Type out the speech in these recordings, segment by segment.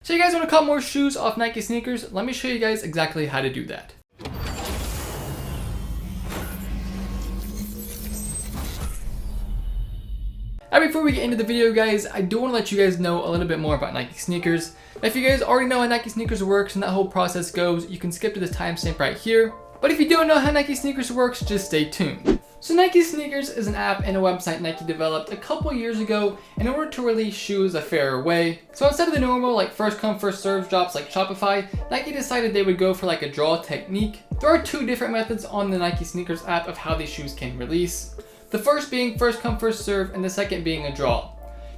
So you guys want to cop more shoes off Nike sneakers? Let me show you guys exactly how to do that. Now before we get into the video guys, I do want to let you guys know a little bit more about Nike sneakers. If you guys already know how Nike sneakers works and that whole process goes, you can skip to this timestamp right here. But if you don't know how Nike sneakers works, just stay tuned. So Nike Sneakers is an app and a website Nike developed a couple years ago in order to release shoes a fairer way. So instead of the normal like first come first serve drops like Shopify, Nike decided they would go for like a draw technique. There are two different methods on the Nike Sneakers app of how these shoes can release. The first being first come first serve and the second being a draw.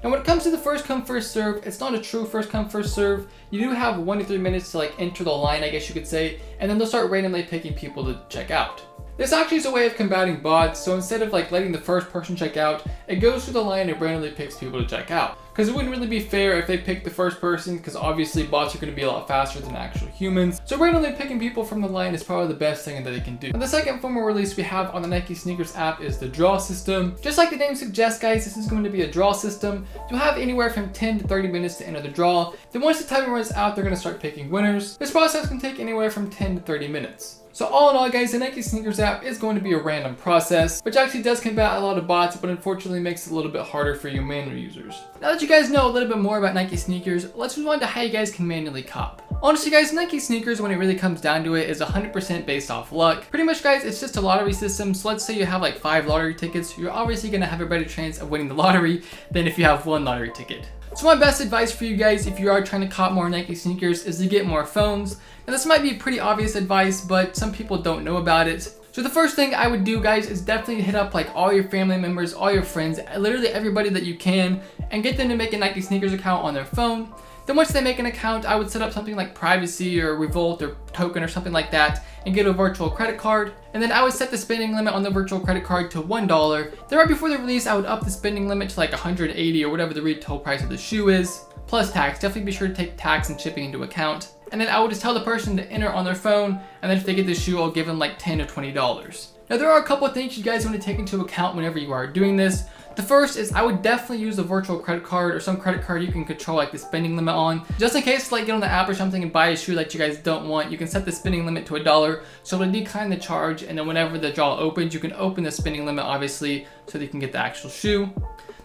Now when it comes to the first come first serve, it's not a true first come first serve. You do have 1 to 3 minutes to like enter the line, I guess you could say, and then they'll start randomly picking people to check out. This actually is a way of combating bots, so instead of like letting the first person check out, it goes through the line and randomly picks people to check out. Because it wouldn't really be fair if they picked the first person, because obviously bots are going to be a lot faster than actual humans. So randomly picking people from the line is probably the best thing that they can do. And the second form of release we have on the Nike Sneakers app is the draw system. Just like the name suggests guys, this is going to be a draw system. You'll have anywhere from 10 to 30 minutes to enter the draw. Then once the timer runs out, they're going to start picking winners. This process can take anywhere from 10 to 30 minutes. So all in all guys, the Nike Sneakers app is going to be a random process, which actually does combat a lot of bots, but unfortunately makes it a little bit harder for you manual users. Now that you guys know a little bit more about Nike Sneakers, let's move on to how you guys can manually cop. Honestly guys, Nike Sneakers, when it really comes down to it, is 100% based off luck. Pretty much guys, it's just a lottery system, so let's say you have like 5 lottery tickets, you're obviously going to have a better chance of winning the lottery than if you have 1 lottery ticket. So my best advice for you guys if you are trying to cop more Nike sneakers is to get more phones. Now this might be pretty obvious advice, but some people don't know about it. So the first thing I would do guys is definitely hit up like all your family members, all your friends, literally everybody that you can, and get them to make a Nike sneakers account on their phone. Then once they make an account, I would set up something like Privacy or Revolt or Token or something like that and get a virtual credit card. And then I would set the spending limit on the virtual credit card to $1. Then right before the release, I would up the spending limit to like $180 or whatever the retail price of the shoe is, plus tax. Definitely be sure to take tax and shipping into account. And then I would just tell the person to enter on their phone, and then if they get the shoe, I'll give them like $10 or $20. Now there are a couple of things you guys want to take into account whenever you are doing this. The first is I would definitely use a virtual credit card or some credit card you can control like the spending limit on. Just in case like get on the app or something and buy a shoe that you guys don't want, you can set the spending limit to $1, so it'll decline the charge, and then whenever the draw opens, you can open the spending limit obviously so that you can get the actual shoe.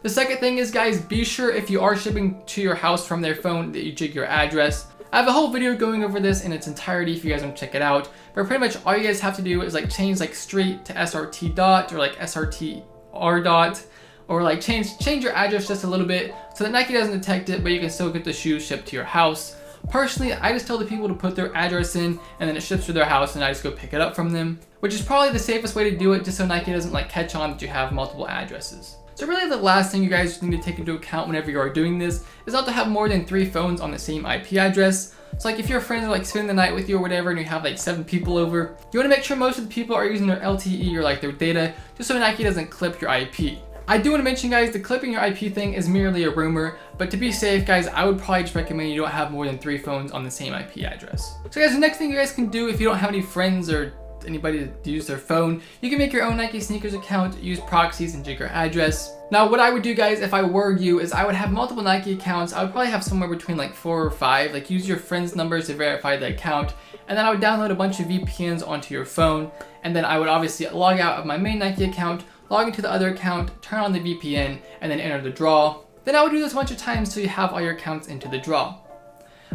The second thing is guys, be sure if you are shipping to your house from their phone that you jig your address. I have a whole video going over this in its entirety if you guys want to check it out, but pretty much all you guys have to do is like change like street to SRT dot or like SRTR dot, or like change your address just a little bit so that Nike doesn't detect it, but you can still get the shoes shipped to your house. Personally, I just tell the people to put their address in and then it ships to their house and I just go pick it up from them, which is probably the safest way to do it, just so Nike doesn't like catch on that you have multiple addresses. So really the last thing you guys need to take into account whenever you are doing this is not to have more than 3 phones on the same IP address. So like if your friends are like spending the night with you or whatever and you have like 7 people over, you want to make sure most of the people are using their LTE or like their data, just so Nike doesn't clip your IP. I do want to mention guys, the clipping your IP thing is merely a rumor, but to be safe guys, I would probably just recommend you don't have more than 3 phones on the same IP address. So guys, the next thing you guys can do if you don't have any friends or anybody to use their phone, you can make your own Nike sneakers account, use proxies, and jig your address. Now what I would do guys if I were you is I would have multiple Nike accounts. I would probably have somewhere between like 4 or 5, like use your friends' numbers to verify the account, and then I would download a bunch of VPNs onto your phone, and then I would obviously log out of my main Nike account, log into the other account, turn on the VPN, and then enter the draw. Then I would do this a bunch of times so you have all your accounts into the draw.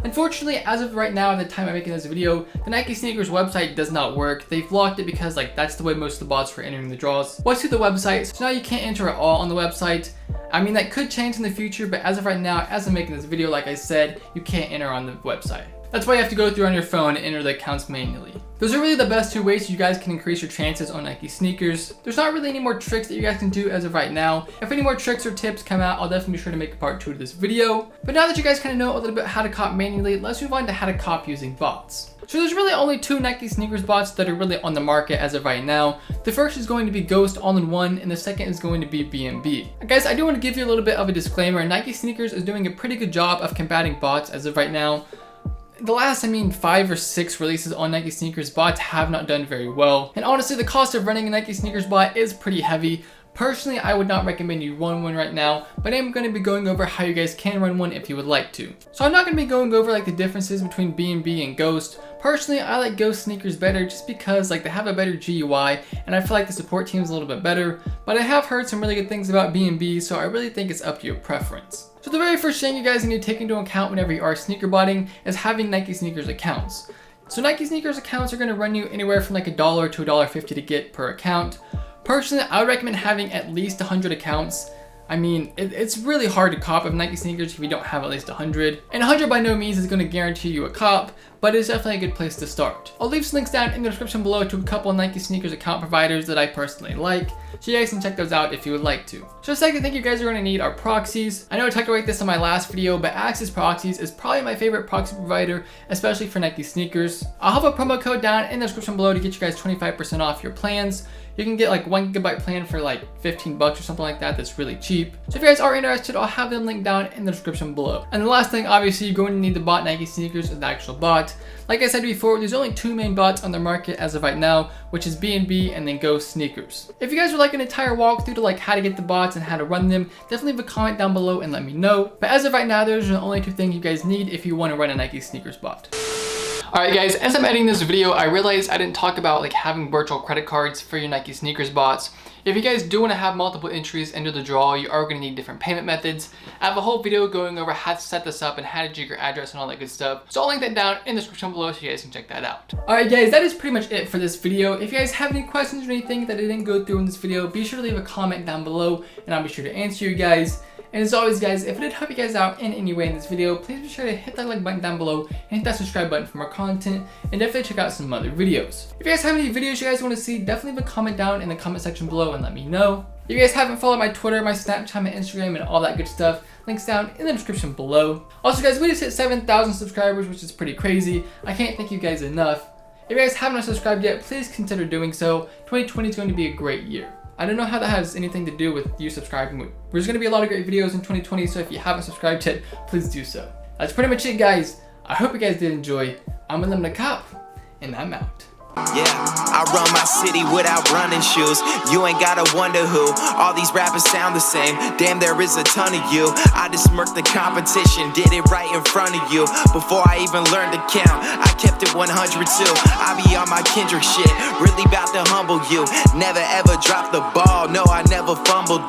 Unfortunately, as of right now, at the time I'm making this video, the Nike Sneakers website does not work. They've locked it because like that's the way most of the bots were entering the draws, was through the website, so now you can't enter at all on the website. I mean, that could change in the future, but as of right now, as I'm making this video, like I said, you can't enter on the website. That's why you have to go through on your phone and enter the accounts manually. Those are really the best 2 ways you guys can increase your chances on Nike sneakers. There's not really any more tricks that you guys can do as of right now. If any more tricks or tips come out, I'll definitely be sure to make a part 2 of this video. But now that you guys kind of know a little bit how to cop manually, let's move on to how to cop using bots. So there's really only 2 Nike sneakers bots that are really on the market as of right now. The first is going to be Ghost All-in-One, and the second is going to be BNB. Guys, I do want to give you a little bit of a disclaimer. Nike sneakers is doing a pretty good job of combating bots as of right now. The last, 5 or 6 releases on Nike sneakers, bots have not done very well. And honestly, the cost of running a Nike sneakers bot is pretty heavy. Personally, I would not recommend you run one right now, but I am going to be going over how you guys can run one if you would like to. So I'm not going to be going over like the differences between B&B and Ghost. Personally, I like Ghost sneakers better just because like they have a better GUI and I feel like the support team is a little bit better, but I have heard some really good things about B&B, so I really think it's up to your preference. So the very first thing you guys need to take into account whenever you are sneaker botting is having Nike sneakers accounts. So Nike sneakers accounts are going to run you anywhere from like $1 to $1.50 to get per account. Personally, I would recommend having at least 100 accounts. I mean, it's really hard to cop of Nike sneakers if you don't have at least 100. And 100 by no means is going to guarantee you a cop, but it's definitely a good place to start. I'll leave some links down in the description below to a couple of Nike sneakers account providers that I personally like, so you guys can check those out if you would like to. So the second thing you guys are going to need are proxies. I know I talked about this in my last video, but OmniProxies is probably my favorite proxy provider, especially for Nike sneakers. I'll have a promo code down in the description below to get you guys 25% off your plans. You can get like 1 GB plan for like 15 bucks or something like that. That's really cheap. So if you guys are interested, I'll have them linked down in the description below. And the last thing, obviously, you're going to need to bot Nike sneakers, the actual bot. Like I said before, there's only 2 main bots on the market as of right now, which is B&B and then Ghost sneakers. If you guys would like an entire walkthrough to like how to get the bots and how to run them, definitely leave a comment down below and let me know. But as of right now, those are the only 2 things you guys need if you want to run a Nike sneakers bot. Alright guys, as I'm editing this video, I realized I didn't talk about like having virtual credit cards for your Nike sneakers bots. If you guys do want to have multiple entries into the draw, you are going to need different payment methods. I have a whole video going over how to set this up and how to jig your address and all that good stuff. So I'll link that down in the description below so you guys can check that out. Alright guys, that is pretty much it for this video. If you guys have any questions or anything that I didn't go through in this video, be sure to leave a comment down below and I'll be sure to answer you guys. And as always guys, if it did help you guys out in any way in this video, please be sure to hit that like button down below and hit that subscribe button for more content, and definitely check out some other videos. If you guys have any videos you guys want to see, definitely leave a comment down in the comment section below and let me know. If you guys haven't followed my Twitter, my Snapchat, my Instagram, and all that good stuff, links down in the description below. Also guys, we just hit 7,000 subscribers, which is pretty crazy. I can't thank you guys enough. If you guys haven't subscribed yet, please consider doing so. 2020 is going to be a great year. I don't know how that has anything to do with you subscribing. There's going to be a lot of great videos in 2020, so if you haven't subscribed yet, please do so. That's pretty much it, guys. I hope you guys did enjoy. I'm UnlimitedCop, and I'm out. Yeah, I run my city without running shoes. You ain't gotta wonder who. All these rappers sound the same. Damn, there is a ton of you. I just smirked the competition, did it right in front of you. Before I even learned to count, I kept it 100 too. I be on my Kendrick shit, really bout to humble you. Never ever drop the ball, no, I never fumbled.